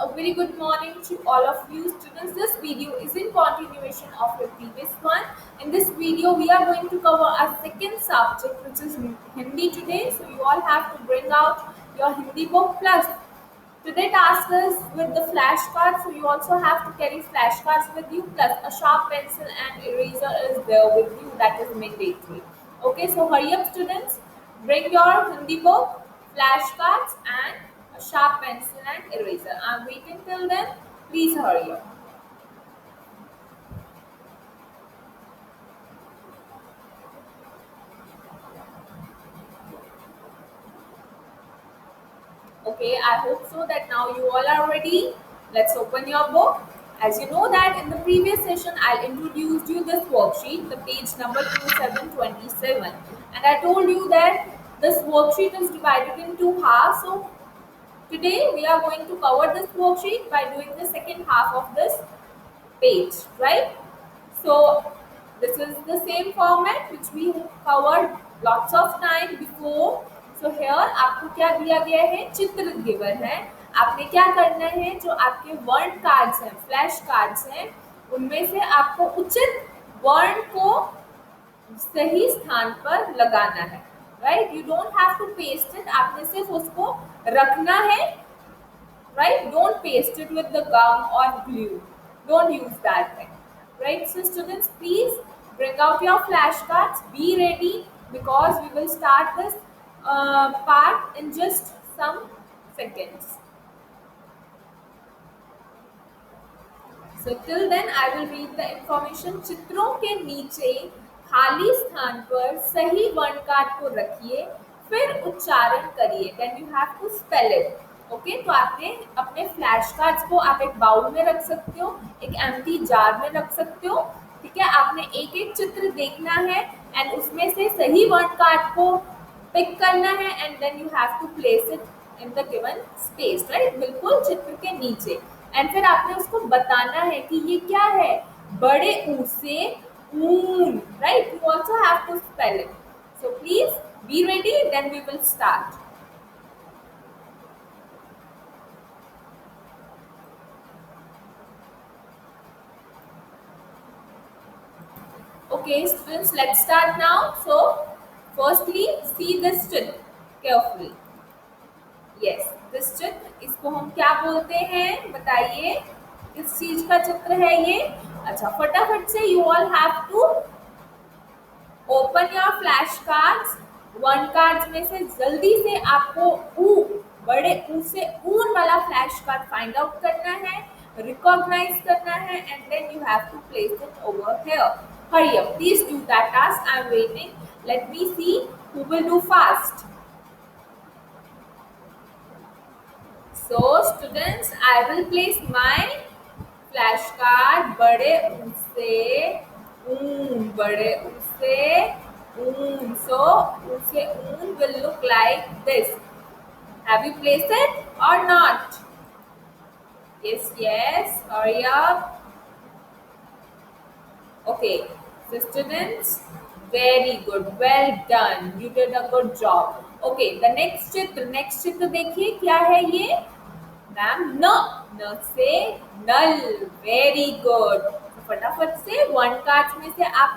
a very good morning to all of you students. This video is in continuation of your previous one. In this video, we are going to cover our second subject, which is Hindi today. So you all have to bring out your Hindi book plus today task is with the flashcards. So you also have to carry flashcards with you plus a sharp pencil and eraser is there with you. That is mandatory. Okay, so hurry up, students. Bring your Hindi book, flashcards, and a sharp pencil and eraser. I'm waiting till then. Please hurry up. Okay, I hope so that now you all are ready. Let's open your book. As you know that in the previous session, I introduced you this worksheet, the page number 2727. And I told you that this worksheet is divided in two halves. So today we are going to cover this worksheet by doing the second half of this page, right? So this is the same format which we covered lots of time before. So here आपको क्या दिया गया है, चित्र given है. आपने क्या करना है, जो आपके वर्ण कार्ड्स हैं, फ्लैश कार्ड्स हैं, उनमें से आपको उचित वर्ण को सही स्थान पर लगाना है. Right, you don't have to paste it, आपने सिर्फ उसको रखना है. Right, don't paste it with the gum or glue. Don't use that thing. Right, so students, please bring out your flashcards. Be ready because we will start this part in just some seconds. So till then I will read the information. चित्रों के नीचे खाली स्थान पर सही वर्ण card को रखिए, फिर उच्चारण करिए. Then you have to spell it. Okay, तो आपने अपने फ्लैश कार्ड्स को आप एक बाउल में रख सकते हो, एक एम्प्टी जार में रख सकते हो. ठीक है, आपने एक एक चित्र देखना है एंड उसमें से सही वर्ण कार्ड को पिक करना है and then you have to place it in the given space. Right, बिल्कुल चित्र के नीचे. एंड फिर आपने उसको बताना है कि ये क्या है, बड़े ऊ से ऊन. Right, you also have to spell it. So please be ready, then we will start. Okay, students, let's start now. So, firstly, see this चित्र carefully. Yes, this चित्र, इसको हम क्या बोलते हैं, बताइए किस चीज का चित्र है ये. अच्छा, फटाफट से you all have to open your flash cards. One cards में से जल्दी से आपको ऊ, बड़े ऊ से ऊन वाला फ्लैश कार्ड फाइंड आउट करना है, रिकॉग्नाइज करना है and then you have to place it over here. Hurry up, please do that task. I'm waiting. Let me see who will do fast. So students, I will place my flashcard बड़े ऊ से ऊन, बड़े ऊ से ऊन. So ऊ से ऊन will look like this. Have you placed it or not? Yes, yes. Hurry up. Okay. So students, very good, well done, you did a good job. Okay, the next चित्र देखिए क्या है ये, मैम न से नल. Very good. फटाफट से one card में से आप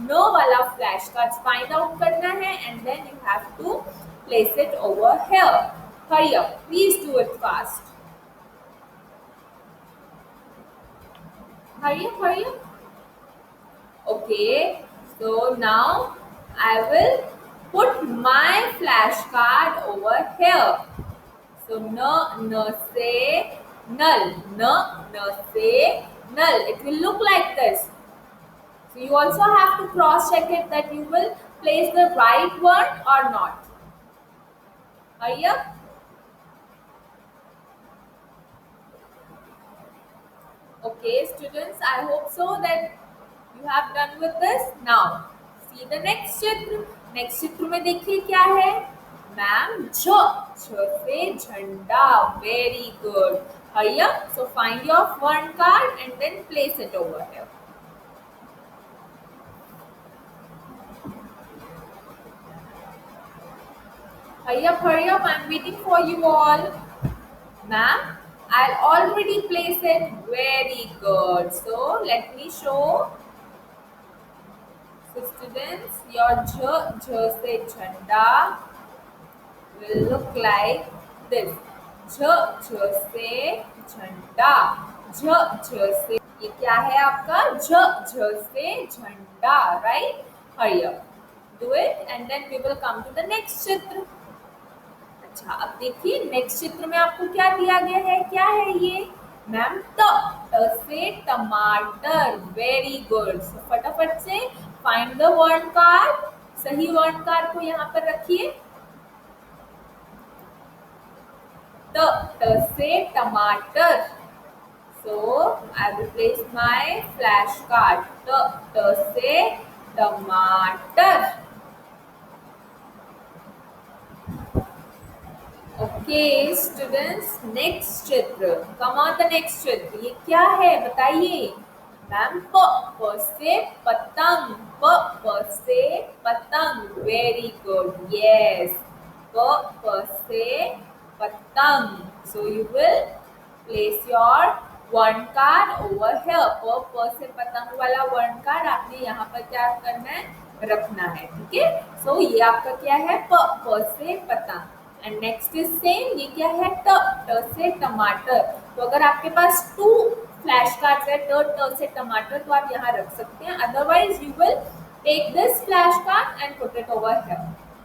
न वाला फ्लैश कार्ड फाइंड आउट करना है and then you have to place it over here. Hurry up, please do it fast. Hurry up. Okay, so now I will put my flashcard over here. So न से null, न से null. It will look like this. So you also have to cross check it that you will place the right word or not. Hurry up. Okay, students, I hope so that you have done with this. Now see the next चित्र. Next चित्र में देखिए क्या है, ma'am छ से झंडा. Very good. Hurry up. So find your one card and then place it over here. Hurry up. I'm waiting for you all. Ma'am, I'll already place it. Very good. So let me show. So students, your jh se jhanda will look like this. Jh से झंडा. Jh से ये क्या है आपका? Jh से झंडा. Right? Hurry up. Do it and then we will come to the next चित्र. अच्छा, अब देखिए नेक्स्ट चित्र में आपको क्या दिया गया है? क्या है ये? मैम ट से टमाटर. Very good. फटाफट से फाइंड द वर्ण कार्ड. सही वर्ण कार्ड को यहाँ पर रखिए. ट से टमाटर. So I will place my flashcard. ट से टमाटर. Okay, students, next चित्र. Come on the next चित्र. ये क्या है बताइए. मैम प से पतंग. प से पतंग. Very good. Yes. प से पतंग. So you will place your one card over here. प से पतंग वाला one card आपने यहाँ पर क्या करना है? रखना है. ठीक है. So ये आपका क्या है? प से पतंग. And next is same. ये क्या है? ट से टमाटर. तो अगर आपके पास 2 फ्लैश कार्ड्स है ट से टमाटर तो आप यहाँ रख सकते हैं. Otherwise you will take this flash card and put it over here.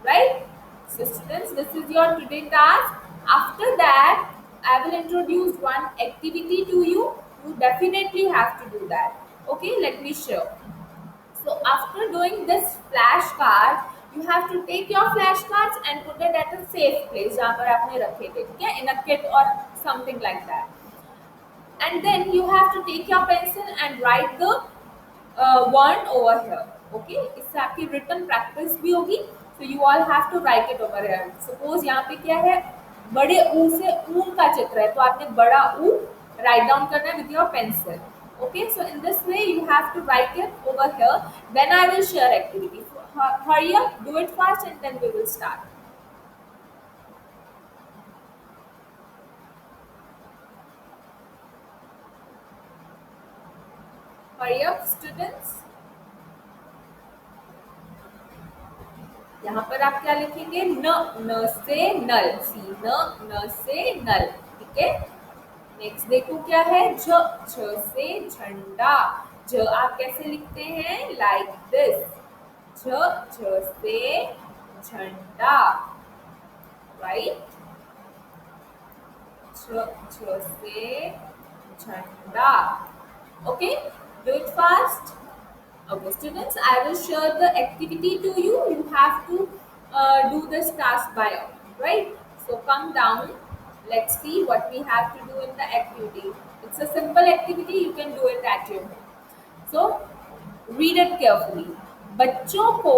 Right? So students, this is your today task. After that, I will introduce one activity to you. You definitely have to do that. Okay, let me show. So after doing this flashcard, you have to take your flashcards and put it at a safe place जहाँ पर आपने रखे थे. ठीक है? In a kit or something like that. And then you have to take your pencil and write the word over here. Okay? इससे आपकी written practice भी होगी. So you all have to write it over here. Suppose यहाँ पे क्या है? बड़े ऊ से ऊन का चित्र है तो आपने बड़ा ऊ write down करना है with your pencil. Okay, so in this way you have to write it over here. Then I will share activity. So hurry up, do it fast, and then we will start. Hurry up, students. यहाँ पर आप क्या लिखेंगे? न से नल. सी न से नल. ठीक है. नेक्स्ट देखो क्या है? छ से झंडा. ज आप कैसे लिखते हैं? Like this. छ से झंडा. राइट? छ से झंडा. Okay, do it fast. Okay, students, I will share the activity to you. You have to do this task by yourself, right? So come down. Let's see what we have to do in the activity. It's a simple activity. You can do it at your home. So read it carefully. बच्चों को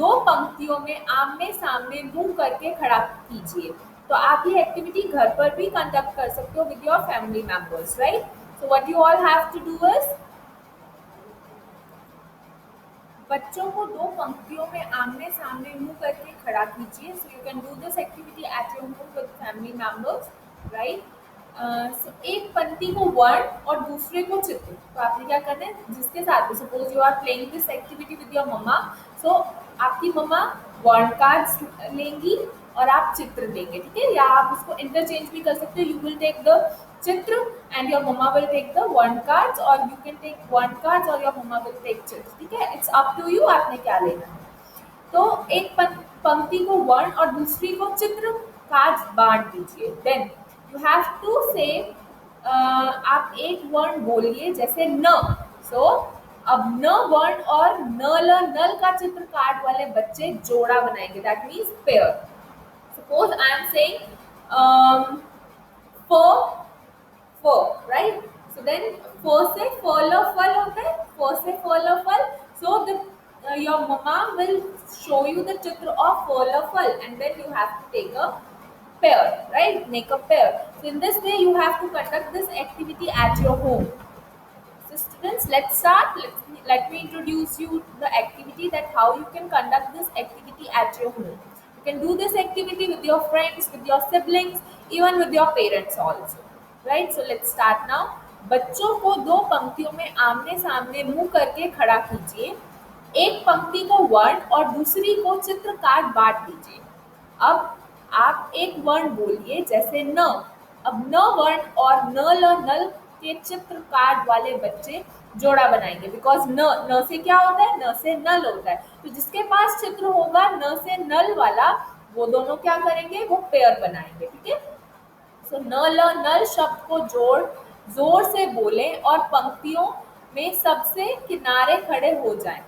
2 पंक्तियों में आमने सामने मुंह करके खड़ा कीजिए. तो आप ये एक्टिविटी घर पर भी कंडक्ट कर सकते हो with your family members, right? So what you all have to do is बच्चों को 2 पंक्तियों में आमने सामने मुंह करके खड़ा कीजिए. So you can do this activity at your home with family members. Right? So एक पंक्ति को वर्ण और दूसरे को चित्र. तो आपने क्या करना है? जिसके साथ suppose you are playing this activity with your mama. So आपकी मम्मा वर्ण कार्ड्स लेंगी और आप चित्र देंगे. ठीक है? या आप उसको इंटरचेंज भी कर सकते हो. यू विल टेक द चित्र and your mama will take the one cards, or you can take one cards or your mama will take चित्र. ठीक है? It's up to you आपने क्या लेना है. तो एक पंक्ति को वर्ण और दूसरी को चित्र कार्ड्स बांट दीजिए. Then you have to say आप एक वर्ण बोलिए जैसे न. So अब न वर्ण और नल का चित्र कार्ड वाले बच्चे जोड़ा बनाएंगे. That means pair. Suppose I am saying four, right? So then four से फल होता है. four से फल. So the your mama will show you the chitra of fal, and then you have to take a pair, right? Make a pair. So in this way you have to conduct this activity at your home. So students, let's start. Let me introduce you the activity, that how you can conduct this activity at your home. You can do this activity with your friends, with your siblings, even with your parents also. Right, so let's start now. बच्चों को दो पंक्तियों में आमने सामने मुंह करके खड़ा कीजिए। एक पंक्ति को वर्ण और दूसरी को चित्रकार बांट दीजिए। अब आप एक वर्ण बोलिए, जैसे न। अब न वर्ण और न ल नल के चित्रकार वाले बच्चे जोड़ा बनाएंगे, बिकॉज न न से क्या होता है, न से नल होता है। तो जिसके पास चित्र होगा न से नल वाला, वो दोनों क्या करेंगे, वो पेयर बनाएंगे। ठीक है, सो न ल नल शब्द को जोर से बोलें और पंक्तियों में सबसे किनारे खड़े हो जाएं।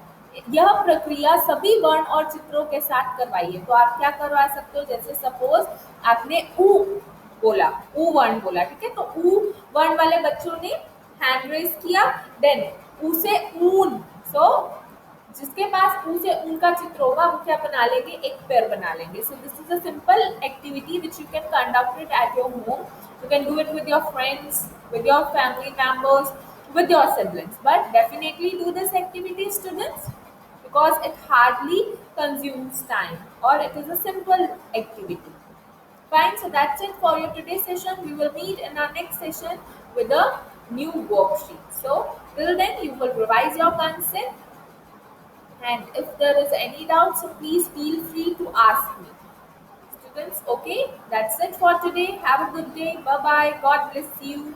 यह प्रक्रिया सभी वर्ण और चित्रों के साथ करवाइए। तो आप क्या करवा सकते हो, जैसे सपोज आपने ऊ बोला, ऊ वर्ण बोला, ठीक है, तो ऊ वर्ण वाले बच्चों ने हैंड रेज किया। देन ऊ से ऊन, सो जिसके पास ऊ से ऊन का चित्र होगा वो क्या बना लेंगे, एक पेयर बना लेंगे। So this is a simple activity which you can conduct it at your home. You can do it with your friends, with your family members, with your siblings. But definitely do this activity, students, because it hardly consumes time or it is a simple activity. Fine, so that's it for your today's session. We will meet in our next session with a new worksheet. So till then, you will revise your concept, and if there is any doubt, so please feel free to ask me. Students, okay, that's it for today. Have a good day. Bye bye. God bless you.